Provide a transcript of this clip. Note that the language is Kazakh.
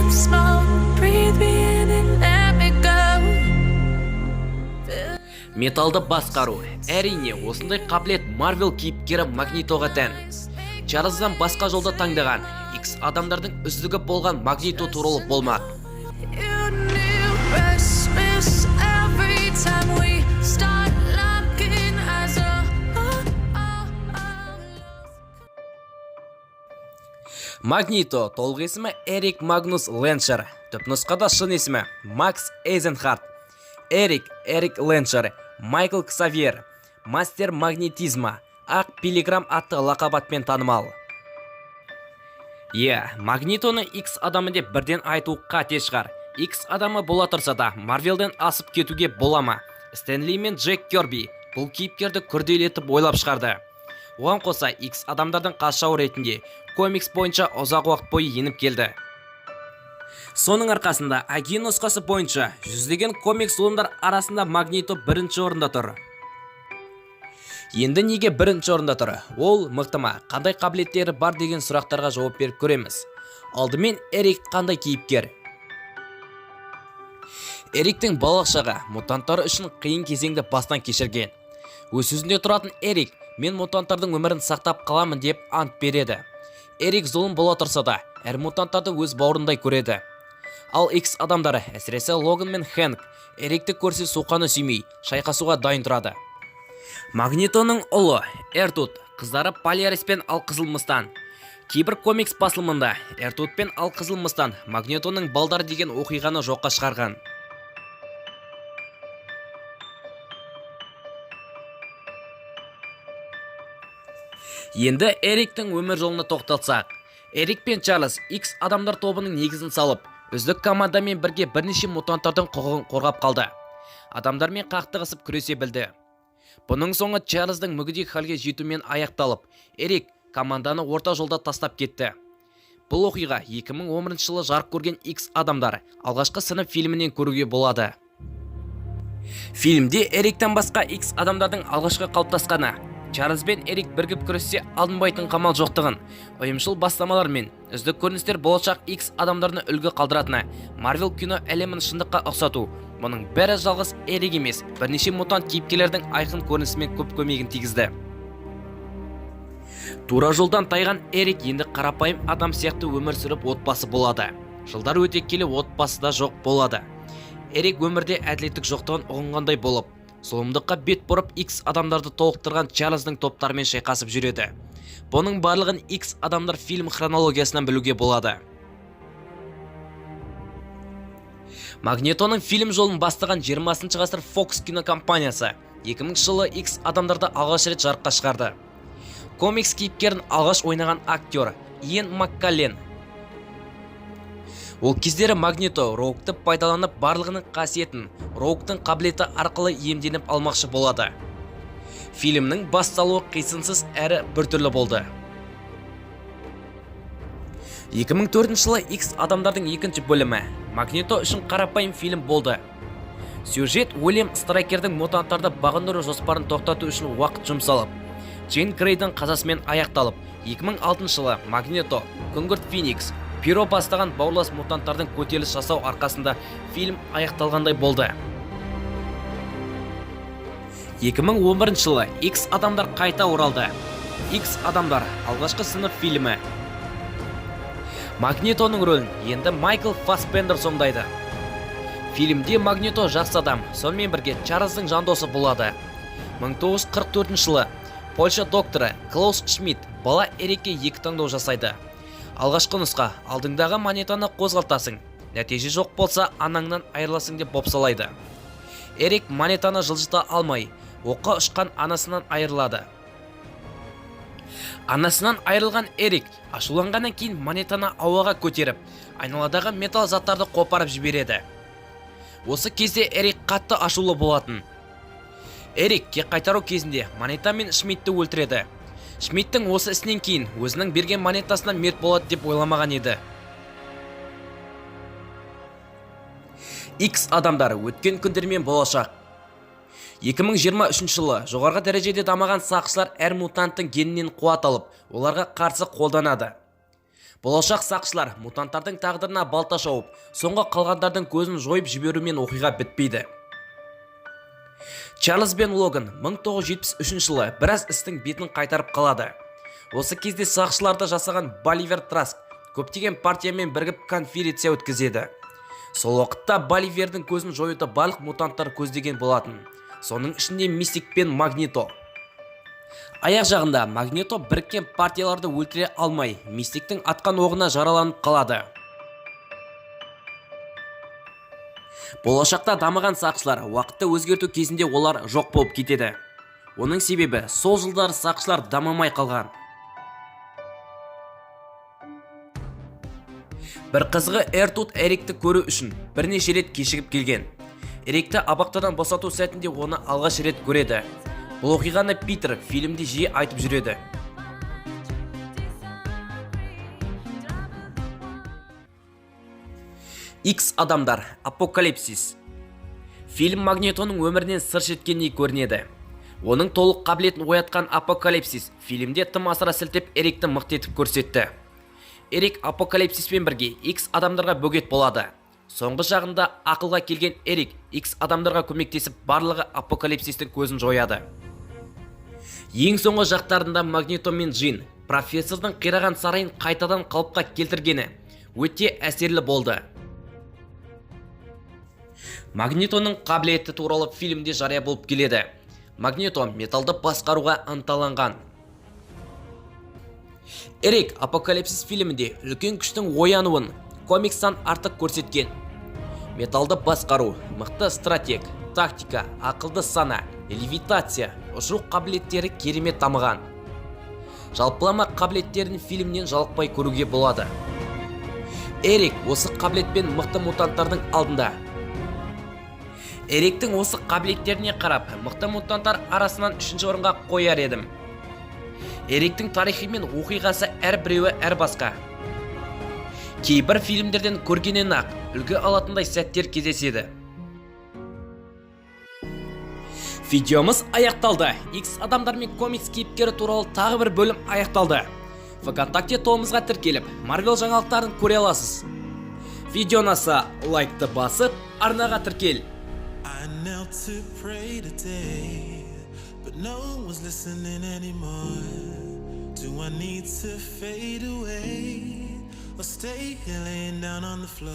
of smoke. Breathe me in and let me go. Металды басқару. Әрине, осындай қабілет Marvel кейіпкері Магнитоға тән. Чарльздан басқа жолда таңдаған X адамдардың үздігі болған Магнито туралы болмақ. You knew restless every time we start locking eyes. Магнито толық есімі Эрик Магнус Леншер, түпнұсқада шын есімі Макс Эйзенхарт. Эрик Леншер, Майкл Ксавьер, мастер магнетизма, Ақ Пилиграм атты лақабатпен танымал. Магнитоны X адамы деп бірден айту қате шығар. X адамы бола тұрса да, Марвелден асып кетуге бола ма? Стэнли мен Джек Керби бұл кейіпкерді күрделетіп ойлап шығарды. Оған қоса X адамдардың қашауы ретінде комикс бойынша ұзақ уақыт бойы еніп келді. Соның арқасында Аги нұсқасы бойынша жүздеген комикс ұлымдар арасында Магнито бірінші орында тұр. Енді неге бірінші орында тұр? Ол мықты ма? Қандай қабілеттері бар деген сұрақтарға жауап беріп көреміз. Алдымен Эрик қандай кейіпкер? Эриктің балалық шағы мутанттары үшін қиын кезеңді бастан кешірген. Өз сөзінде тұратын Эрик, мен мутанттардың өмірін сақтап қаламын деп ант береді. Эрик зұлым бола тұрса да, әр мутанттарды өз бауырындай көреді. Ал X адамдары, әсіресе Логан мен Хэнк, Эрикті көрсе суқаны сүймей, шайқасуға дайын тұрады. Магнитоның ұлы Эртут, қыздары Полярис пен Алқызылмыстан. Кейбір комикс басылымында Эртут пен Алқызылмыстан Магнитоның балдар деген оқиғаны жоққа шығарған. Енді Эриктің өмір жолына тоқталсақ, Эрик пен Чарльз X адамдар тобының негізін салып, үздік командамен бірге бірнеше мутанттардың құқығын қорғап қалды. Адамдармен қақтығысып күресе білді. Бұның соңы Чарльздың мүгедек халге жетумен аяқталып, Эрик команданы орта жолда тастап кетті. Бұл оқиға 2011 жылы жарық көрген X адамдар алғашқы сынып фильмінен көруге болады. Фильмде Эриктен басқа X адамдардың алғашқы қалыптасқаны, Чарльз бен Эрик біргіп күрессе алынбайтын қамал жоқтығын, ұйымшыл бастамалар мен үздік көріністер болашақ X адамдарына үлгі қалдыратыны, Marvel кино әлемін шындыққа ұқсату, мұның бәрі жалғыз Эрик емес, бірнеше мутант кейіпкерлердің айқын көрінісімен көп көмегін тигізді. Тура жолдан тайған Эрик енді қарапайым адам сияқты өмір сүріп отбасы болады. Жылдар өте келе отбасы да жоқ болады. Эрик өмірде әділеттік жоқтығын ұғынғандай болып, зұлымдыққа бет бұрып X адамдарды толықтырған Чарльздың топтарымен шайқасып жүреді. Бұның барлығын X адамдар фильм хронологиясынан білуге болады. Магнитоның фильм жолын бастаған 20 ғасыр Fox кинокомпаниясы 2000 жылы X адамдарды алғаш рет жарыққа шығарды. Комикс кейіпкерін алғаш ойнаған актер Иэн Маккаллен. Ол кездері Магнито Роукты пайдаланып барлығының қасиетін Роуктың қабілеті арқылы иемденіп алмақшы болады. Фильмнің басталуы қисынсыз әрі біртүрлі болды. 2004 жылы X адамдардың екінші бөлімі Магнито үшін қарапайым фильм болды. Сюжет Уильям Страйкердің мутанттарды бағындыру жоспарын тоқтату үшін уақыт жұмсалып, Джейн Грейдің қазасымен аяқталып, 2006 жылы Магнито, Күңгірт Феникс, Пиро бастаған бауырлас мутанттардың көтеріліс жасау арқасында фильм аяқталғандай болды. 2011 жылы X адамдар қайта оралды. X адамдар алғашқы сынып фильмі. Магнитоның рөлін енді Майкл Фассбендер сомдайды. Фильмде Магнито жақсы адам, сонымен бірге Чарльздың жандосы болады. 1944 жылы Польша докторы Клаус Шмидт бала Эрикке екі таңдау жасайды. Алғашқы нұсқа алдыңдағы монетаны қозғалтасың, нәтиже жоқ болса анаңнан айырыласың деп бопсалайды. Эрик монетаны жылжыта алмай, оққа ұшқан анасынан айырылады. Анасынан айырылған Эрик ашуланғаннан кейін монетаны ауаға көтеріп, айналадағы металл заттарды қопарып жібереді. Осы кезде Эрик қатты ашулы болатын. Эрикке қайтару кезінде монета мен Шмидтті өлтіреді. Шмидттің осы ісінен кейін өзінің берген монетасына мерт болады деп ойламаған еді. X адамдар өткен күндермен болашақ. 2023 жылы жоғарғы дәрежеде дамыған сақшылар әр мутанттың генінен қуат алып, оларға қарсы қолданады. Болашақ сақшылар мутанттардың тағдырына балта шауып, соңғы қалғандардың көзін жойып жіберумен оқиға бітпейді. Чарльз бен Логан 1973 жылы біраз істің бетін қайтарып қалады. Осы кезде сақшыларды жасаған Боливер Траск көптеген партиямен бірігіп конференция өткізеді. Сол уақытта Боливердің көзін жоюды барлық мутанттар көздеген болатын. Соның ішінде Мистик пен Магнито. Аяқ жағында Магнито біріккен партияларды өлтіре алмай, Мистиктің атқан оғына жараланып қалады. Болашақта дамыған сақшылар уақытты өзгерту кезінде олар жоқ болып кетеді. Оның себебі сол жылдар сақшылар дамымай қалған. Бір қызығы Эртуд Эрикті көру үшін бірнеше рет кешігіп келген. Эрикті абақтыдан босату сәтінде оны алғаш рет көреді. Бұл оқиғаны Питер фильмде жиі айтып жүреді. X адамдар, Апокалипсис. Фильм Магнитоның өмірінен сыр шерткендей көрінеді. Оның толық қабілетін оятқан Апокалипсис фильмде тым асыра сілтеп Эрикті мықты етіп көрсетті. Эрик Апокалипсиспен бірге X адамдарға бөгет болады. Соңғы жағында ақылға келген Эрик X адамдарға көмектесіп барлығы Апокалипсистің көзін жояды. Ең соңғы жақтарында Магнито мен Джин профессордың қираған сарайын қайтадан қалыпқа келтіргені өте әсерлі болды. Магнитоның қабілеті туралы фильмде жария болып келеді. Магнито металды басқаруға ынталанған. Эрик Апокалипсис фильмінде үлкен күштің оянуын комикстан артық көрсеткен. Металды басқару, мықты стратег, тактика, ақылды сана, левитация, ұшу қабілеттері керемет дамыған. Жалпылама қабілеттерін фильмнен жалықпай көруге болады. Эрик осы қабілетпен мықты мутанттардың алдында. Эриктің осы қабілеттеріне қарап, мықты мутанттар арасынан 3-ші орынға қояр едім. Эриктің тарихы мен оқиғасы әрбіреуі әр басқа. Кейбір фильмдерден көргеннен ақ үлгі алатындай сәттер кездеседі. Видеомыз аяқталды. X адамдар мен комикс кейіпкері туралы тағы бір бөлім аяқталды. ВКонтакте тобымызға тіркеліп, Marvel жаңалықтарын көре аласыз. Видео ұнаса лайкты басып, арнаға тіркел. I knelt to pray today, but no one's listening anymore. Do I need to fade away or stay here laying down on the floor?